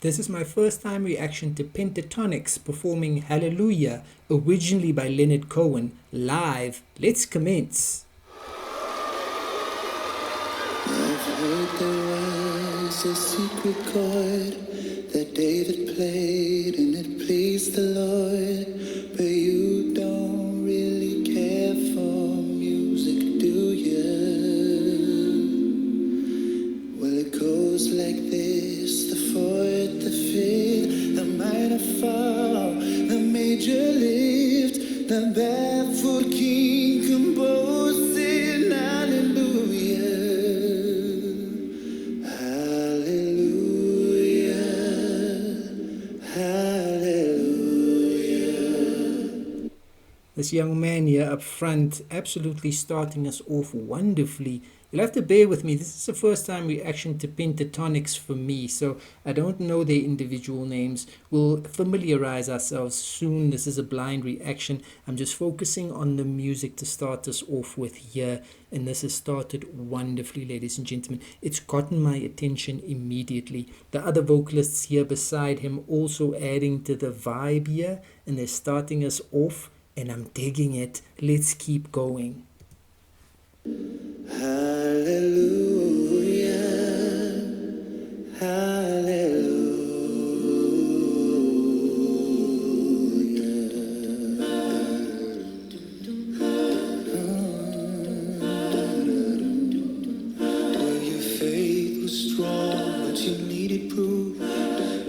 This is my first time reaction to Pentatonix performing Hallelujah, originally by Leonard Cohen, live. Let's commence. I've heard there was a secret chord that David played and it pleased the Lord. But you don't really care for music, do you? Well, it goes like this: the fourth, the fifth, the minor fall, the major lift, the barefoot king composing hallelujah. This young man here up front absolutely starting us off wonderfully. You'll have to bear with me. This is the first time reaction to Pentatonix for me, so I don't know their individual names. We'll familiarize ourselves soon. This is a blind reaction. I'm just focusing on the music to start us off with here, and this has started wonderfully, ladies and gentlemen. It's gotten my attention immediately. The other vocalists here beside him also adding to the vibe here, and they're starting us off, and I'm digging it. Let's keep going. Hallelujah, hallelujah. Well, your faith was strong, but you needed proof.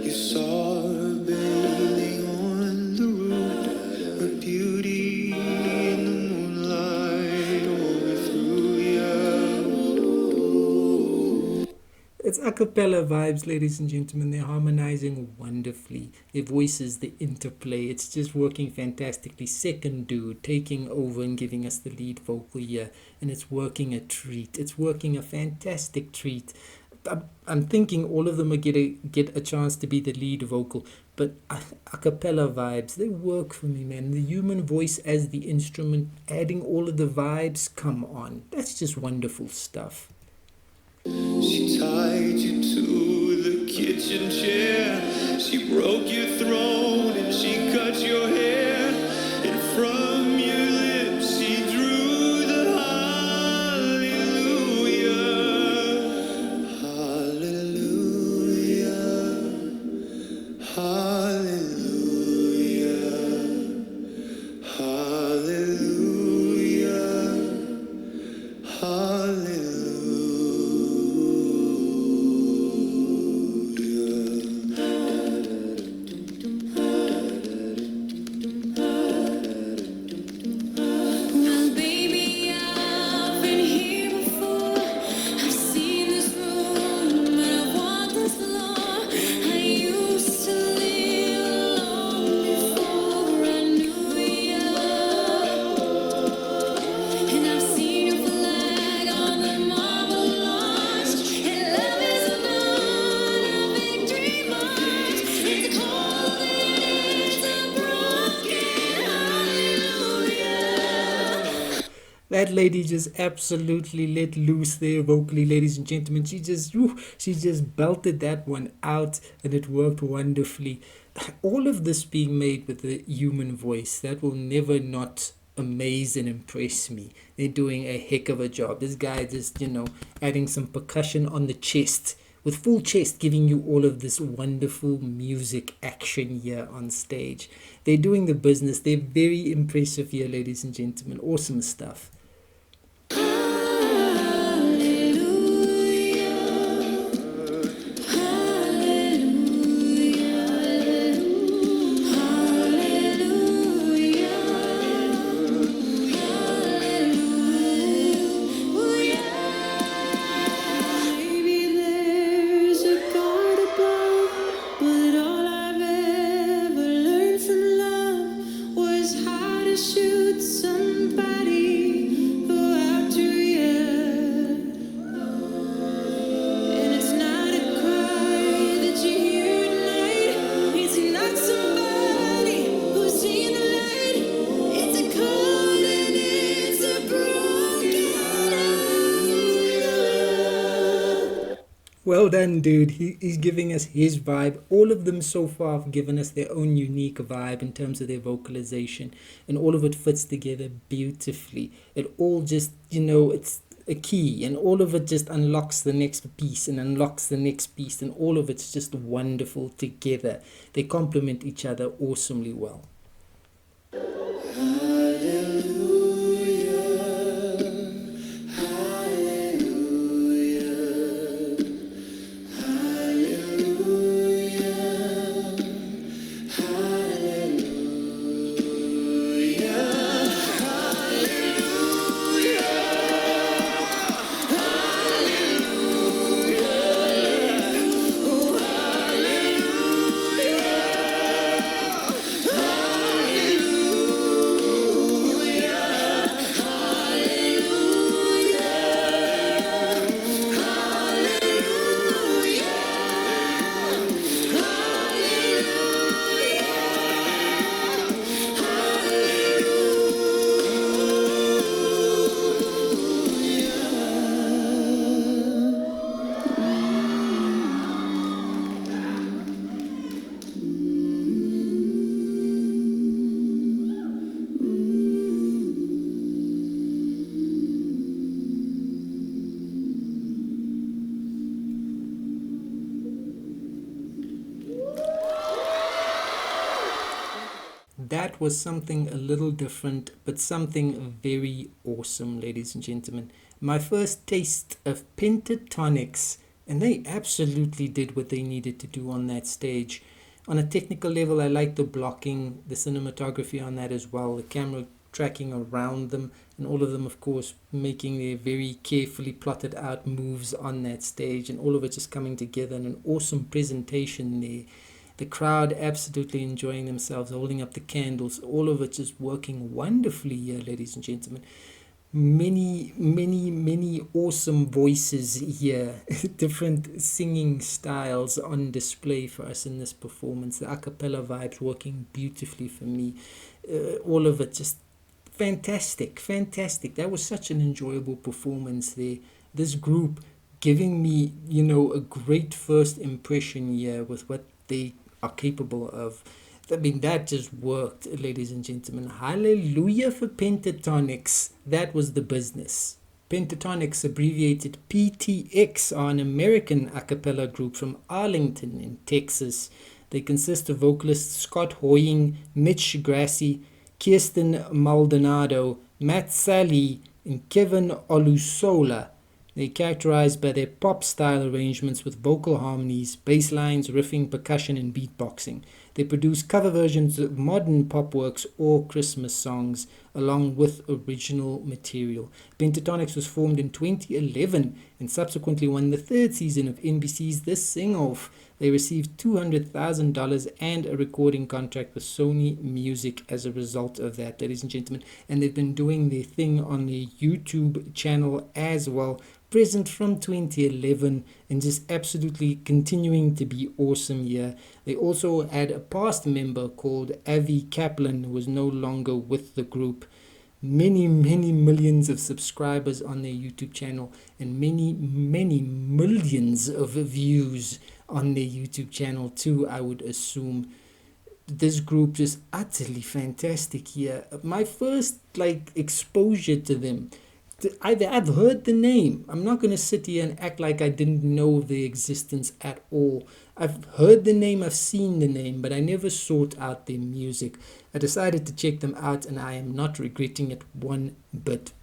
You saw her bathing on the roof, her beauty in the moonlight overthrew you. It's Acappella vibes, ladies and gentlemen. They're harmonizing wonderfully. Their voices, the interplay, it's just working fantastically. Second dude taking over and giving us the lead vocal here, and it's working a treat. It's working a fantastic treat. I'm thinking all of them are get a chance to be the lead vocal, but Acappella vibes, they work for me, man. The human voice as the instrument, adding all of the vibes, come on. That's just wonderful stuff. She tied you to the kitchen chair. She broke your throat and she cut your hair. And from your lips she drew the hallelujah. Hallelujah. Hallelujah. Hallelujah. Hallelujah. That lady just absolutely let loose there vocally, ladies and gentlemen. She just belted that one out, and it worked wonderfully. All of this being made with the human voice, that will never not amaze and impress me. They're doing a heck of a job. This guy just, adding some percussion on the chest, with full chest, giving you all of this wonderful music action here on stage. They're doing the business. They're very impressive here, ladies and gentlemen. Awesome stuff. Shoot somebody Well done, dude. He's giving us his vibe. All of them so far have given us their own unique vibe in terms of their vocalization, and all of it fits together beautifully. It all just, it's a key, and all of it just unlocks the next piece and unlocks the next piece, and all of it's just wonderful together. They complement each other awesomely well. That was something a little different, but something very awesome, ladies and gentlemen. My first taste of Pentatonix, and they absolutely did what they needed to do on that stage. On a technical level, I like the blocking, the cinematography on that as well, the camera tracking around them, and all of them, of course, making their very carefully plotted out moves on that stage, and all of it just coming together in an awesome presentation there. The crowd absolutely enjoying themselves, holding up the candles, all of it just working wonderfully here, ladies and gentlemen. Many, many, many awesome voices here, different singing styles on display for us in this performance. The Acappella vibes working beautifully for me. All of it just fantastic, fantastic. That was such an enjoyable performance there. This group giving me, a great first impression here with what they are capable of. I mean, that just worked, ladies and gentlemen. Hallelujah for Pentatonix. That was the business. Pentatonix, abbreviated PTX, are an American a cappella group from Arlington in Texas. They consist of vocalists Scott Hoying, Mitch Grassi, Kirsten Maldonado, Matt Sally, and Kevin Olusola. They're characterized by their pop-style arrangements with vocal harmonies, bass lines, riffing, percussion, and beatboxing. They produce cover versions of modern pop works or Christmas songs, along with original material. Pentatonix was formed in 2011 and subsequently won the third season of NBC's The Sing-Off. They received $200,000 and a recording contract with Sony Music as a result of that, ladies and gentlemen. And they've been doing their thing on their YouTube channel as well, present from 2011, and just absolutely continuing to be awesome here. They also had a past member called Avi Kaplan, who was no longer with the group. Many, many millions of subscribers on their YouTube channel, and many, many millions of views on their YouTube channel too, I would assume. This group just utterly fantastic here. My first exposure to them, I've heard the name. I'm not going to sit here and act like I didn't know of their existence at all. I've heard the name, I've seen the name, but I never sought out their music. I decided to check them out, and I am not regretting it one bit.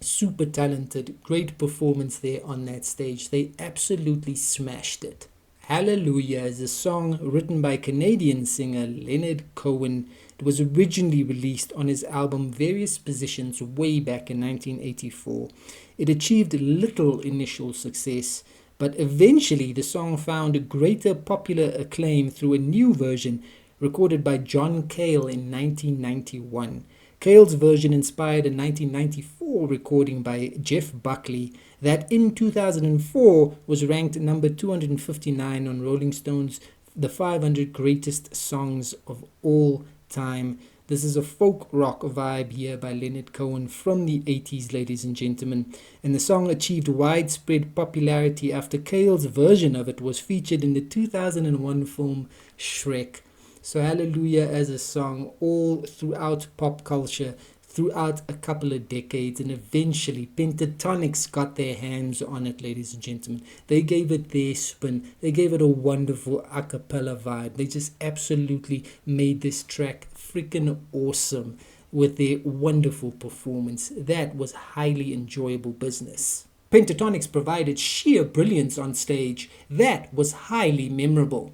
Super talented, great performance there on that stage. They absolutely smashed it. Hallelujah is a song written by Canadian singer Leonard Cohen. It was originally released on his album Various Positions way back in 1984. It achieved little initial success, but eventually the song found greater popular acclaim through a new version recorded by John Cale in 1991. Cale's version inspired a 1994 recording by Jeff Buckley that in 2004 was ranked number 259 on Rolling Stone's The 500 Greatest Songs of All Time. This is a folk rock vibe here by Leonard Cohen from the 80s, ladies and gentlemen. And the song achieved widespread popularity after Cale's version of it was featured in the 2001 film Shrek. So Hallelujah as a song all throughout pop culture, throughout a couple of decades, and eventually Pentatonix got their hands on it, ladies and gentlemen. They gave it their spin. They gave it a wonderful a cappella vibe. They just absolutely made this track freaking awesome with their wonderful performance. That was highly enjoyable business. Pentatonix provided sheer brilliance on stage. That was highly memorable.